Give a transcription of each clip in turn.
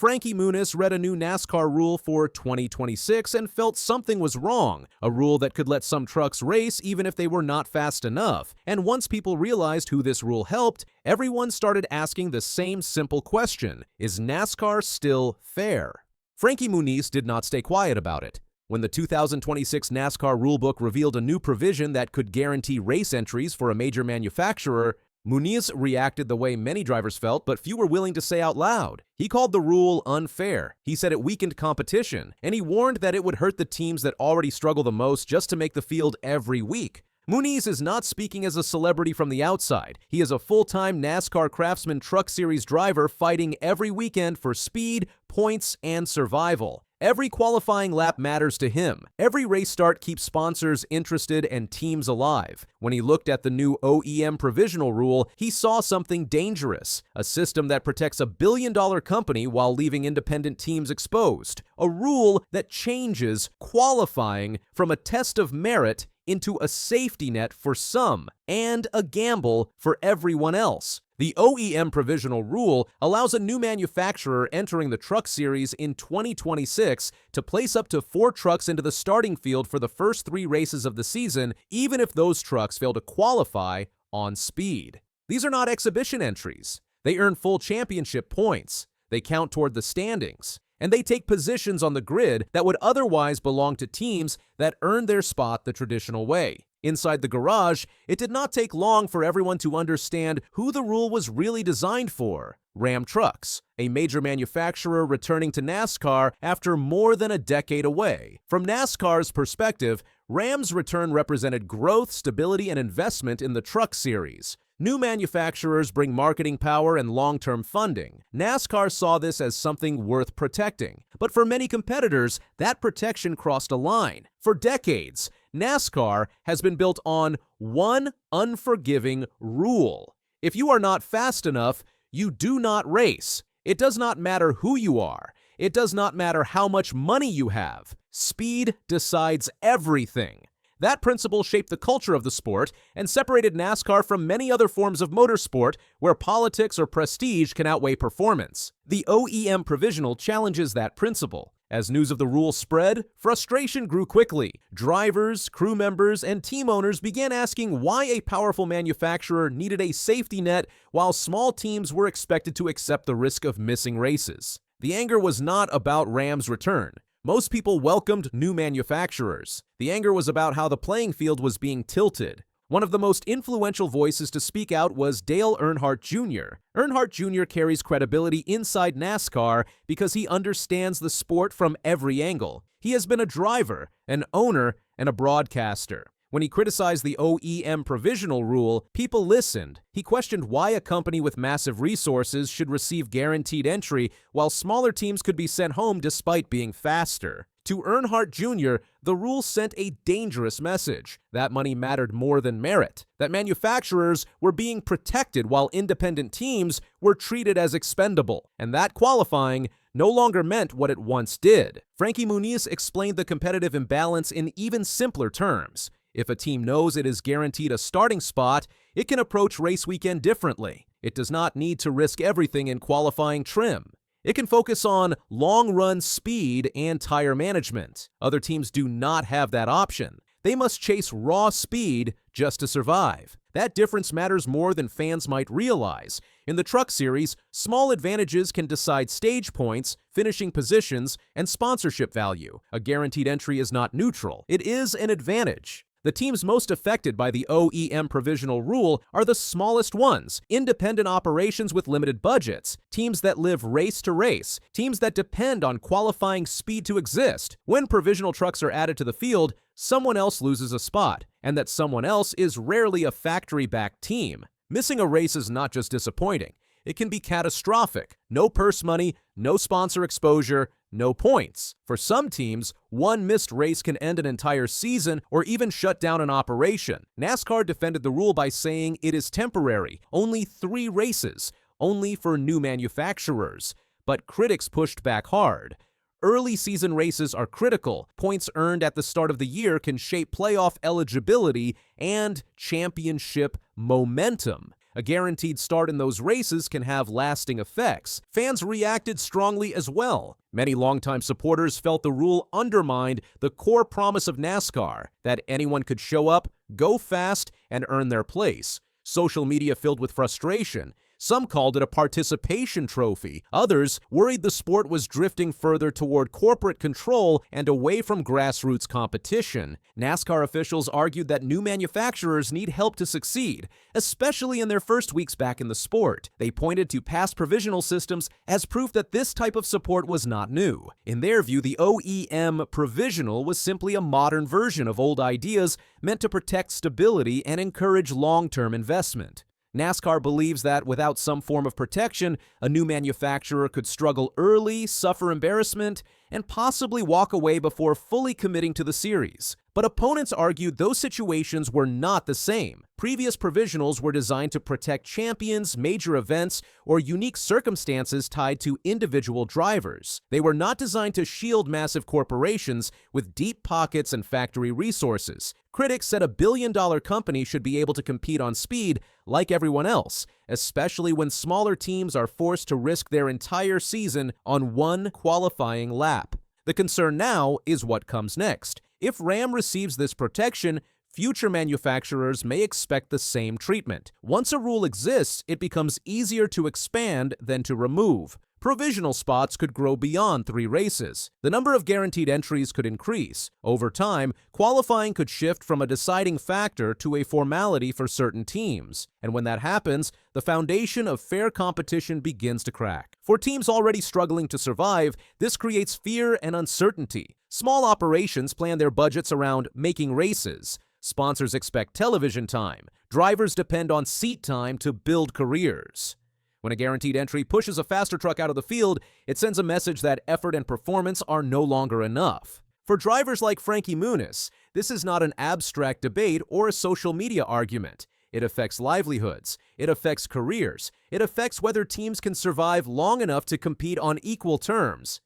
Frankie Muniz read a new NASCAR rule for 2026 and felt something was wrong, a rule that could let some trucks race even if they were not fast enough. And once people realized who this rule helped, everyone started asking the same simple question: is NASCAR still fair? Frankie Muniz did not stay quiet about it. When the 2026 NASCAR rulebook revealed a new provision that could guarantee race entries for a major manufacturer, Muniz reacted the way many drivers felt, but few were willing to say out loud. He called the rule unfair. He said it weakened competition, and he warned that it would hurt the teams that already struggle the most just to make the field every week. Muniz is not speaking as a celebrity from the outside. He is a full-time NASCAR Craftsman Truck Series driver fighting every weekend for speed, points, and survival. Every qualifying lap matters to him. Every race start keeps sponsors interested and teams alive. When he looked at the new OEM Provisional rule, he saw something dangerous, a system that protects a billion-dollar company while leaving independent teams exposed, a rule that changes qualifying from a test of merit into a safety net for some and a gamble for everyone else. The OEM Provisional rule allows a new manufacturer entering the Truck Series in 2026 to place up to 4 trucks into the starting field for the first 3 races of the season, even if those trucks fail to qualify on speed. These are not exhibition entries. They earn full championship points. They count toward the standings. And they take positions on the grid that would otherwise belong to teams that earned their spot the traditional way. Inside the garage, it did not take long for everyone to understand who the rule was really designed for: Ram Trucks, a major manufacturer returning to NASCAR after more than a decade away. From NASCAR's perspective, Ram's return represented growth, stability, and investment in the Truck Series. New manufacturers bring marketing power and long-term funding. NASCAR saw this as something worth protecting. But for many competitors, that protection crossed a line. For decades, NASCAR has been built on one unforgiving rule: if you are not fast enough, you do not race. It does not matter who you are. It does not matter how much money you have. Speed decides everything. That principle shaped the culture of the sport and separated NASCAR from many other forms of motorsport where politics or prestige can outweigh performance. The OEM Provisional challenges that principle. As news of the rule spread, frustration grew quickly. Drivers, crew members, and team owners began asking why a powerful manufacturer needed a safety net while small teams were expected to accept the risk of missing races. The anger was not about Ram's return. Most people welcomed new manufacturers. The anger was about how the playing field was being tilted. One of the most influential voices to speak out was Dale Earnhardt Jr. Earnhardt Jr. carries credibility inside NASCAR because he understands the sport from every angle. He has been a driver, an owner, and a broadcaster. When he criticized the OEM Provisional rule, people listened. He questioned why a company with massive resources should receive guaranteed entry while smaller teams could be sent home despite being faster. To Earnhardt Jr., the rule sent a dangerous message: that money mattered more than merit, that manufacturers were being protected while independent teams were treated as expendable, and that qualifying no longer meant what it once did. Frankie Muniz explained the competitive imbalance in even simpler terms. If a team knows it is guaranteed a starting spot, it can approach race weekend differently. It does not need to risk everything in qualifying trim. It can focus on long-run speed and tire management. Other teams do not have that option. They must chase raw speed just to survive. That difference matters more than fans might realize. In the Truck Series, small advantages can decide stage points, finishing positions, and sponsorship value. A guaranteed entry is not neutral. It is an advantage. The teams most affected by the OEM Provisional rule are the smallest ones: independent operations with limited budgets, teams that live race to race, teams that depend on qualifying speed to exist. When provisional trucks are added to the field, someone else loses a spot, and that someone else is rarely a factory-backed team. Missing a race is not just disappointing. It can be catastrophic. No purse money, no sponsor exposure, no points. For some teams, one missed race can end an entire season or even shut down an operation. NASCAR defended the rule by saying it is temporary, only 3 races, only for new manufacturers. But critics pushed back hard. Early season races are critical. Points earned at the start of the year can shape playoff eligibility and championship momentum. A guaranteed start in those races can have lasting effects. Fans reacted strongly as well. Many longtime supporters felt the rule undermined the core promise of NASCAR, that anyone could show up, go fast, and earn their place. Social media filled with frustration. Some called it a participation trophy. Others worried the sport was drifting further toward corporate control and away from grassroots competition. NASCAR officials argued that new manufacturers need help to succeed, especially in their first weeks back in the sport. They pointed to past provisional systems as proof that this type of support was not new. In their view, the OEM Provisional was simply a modern version of old ideas meant to protect stability and encourage long-term investment. NASCAR believes that without some form of protection, a new manufacturer could struggle early, suffer embarrassment, and possibly walk away before fully committing to the series. But opponents argued those situations were not the same. Previous provisionals were designed to protect champions, major events, or unique circumstances tied to individual drivers. They were not designed to shield massive corporations with deep pockets and factory resources. Critics said a billion-dollar company should be able to compete on speed like everyone else, especially when smaller teams are forced to risk their entire season on one qualifying lap. The concern now is what comes next. If Ram receives this protection, future manufacturers may expect the same treatment. Once a rule exists, it becomes easier to expand than to remove. Provisional spots could grow beyond 3 races. The number of guaranteed entries could increase. Over time, qualifying could shift from a deciding factor to a formality for certain teams. And when that happens, the foundation of fair competition begins to crack. For teams already struggling to survive, this creates fear and uncertainty. Small operations plan their budgets around making races. Sponsors expect television time. Drivers depend on seat time to build careers. When a guaranteed entry pushes a faster truck out of the field, it sends a message that effort and performance are no longer enough. For drivers like Frankie Muniz, this is not an abstract debate or a social media argument. It affects livelihoods. It affects careers. It affects whether teams can survive long enough to compete on equal terms.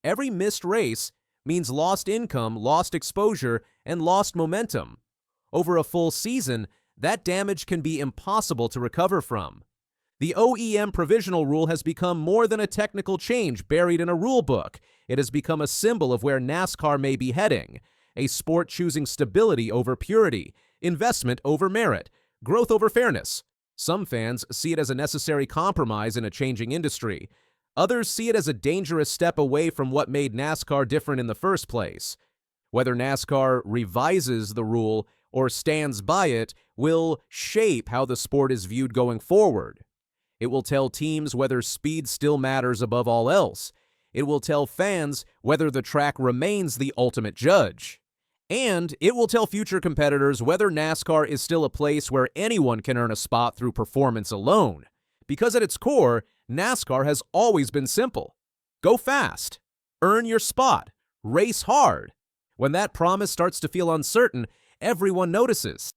Every missed race means lost income, lost exposure, and lost momentum. Over a full season, that damage can be impossible to recover from. The OEM Provisional rule has become more than a technical change buried in a rulebook. It has become a symbol of where NASCAR may be heading, a sport choosing stability over purity, investment over merit, growth over fairness. Some fans see it as a necessary compromise in a changing industry. Others see it as a dangerous step away from what made NASCAR different in the first place. Whether NASCAR revises the rule or stands by it will shape how the sport is viewed going forward. It will tell teams whether speed still matters above all else. It will tell fans whether the track remains the ultimate judge. And it will tell future competitors whether NASCAR is still a place where anyone can earn a spot through performance alone. Because at its core, NASCAR has always been simple. Go fast. Earn your spot. Race hard. When that promise starts to feel uncertain, everyone notices.